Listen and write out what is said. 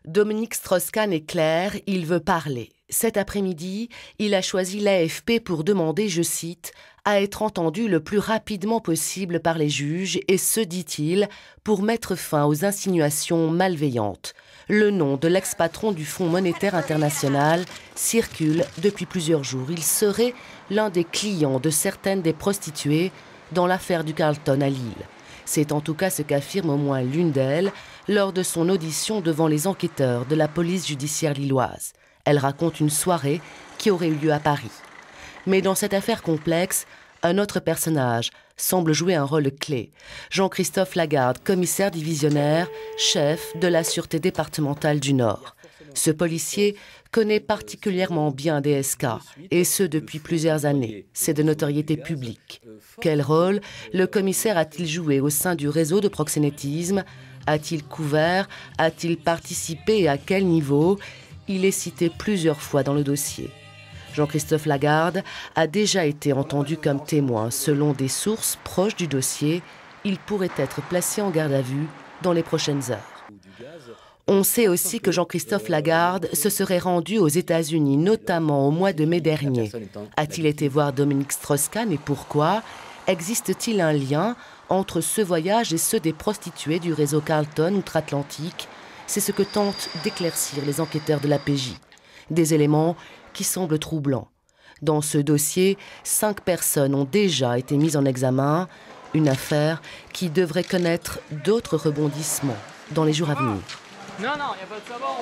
Dominique Strauss-Kahn est clair, il veut parler. Cet après-midi, il a choisi l'AFP pour demander, je cite, « à être entendu le plus rapidement possible par les juges et ce, dit-il, pour mettre fin aux insinuations malveillantes ». Le nom de l'ex-patron du Fonds monétaire international circule depuis plusieurs jours. Il serait l'un des clients de certaines des prostituées dans l'affaire du Carlton à Lille. C'est en tout cas ce qu'affirme au moins l'une d'elles lors de son audition devant les enquêteurs de la police judiciaire lilloise. Elle raconte une soirée qui aurait eu lieu à Paris. Mais dans cette affaire complexe, un autre personnage semble jouer un rôle clé. Jean-Christophe Lagarde, commissaire divisionnaire, chef de la Sûreté départementale du Nord. Ce policier connaît particulièrement bien DSK, et ce depuis plusieurs années. C'est de notoriété publique. Quel rôle le commissaire a-t-il joué au sein du réseau de proxénétisme? A-t-il couvert? A-t-il participé et à quel niveau? Il est cité plusieurs fois dans le dossier. Jean-Christophe Lagarde a déjà été entendu comme témoin. Selon des sources proches du dossier, il pourrait être placé en garde à vue dans les prochaines heures. On sait aussi que Jean-Christophe Lagarde se serait rendu aux États-Unis, notamment au mois de mai dernier. A-t-il été voir Dominique Strauss-Kahn et pourquoi? Existe-t-il un lien entre ce voyage et ceux des prostituées du réseau Carlton outre-Atlantique? C'est ce que tentent d'éclaircir les enquêteurs de la PJ. Des éléments qui semblent troublants. Dans ce dossier, 5 personnes ont déjà été mises en examen, une affaire qui devrait connaître d'autres rebondissements dans les jours à venir. Non, il n'y a pas de savon.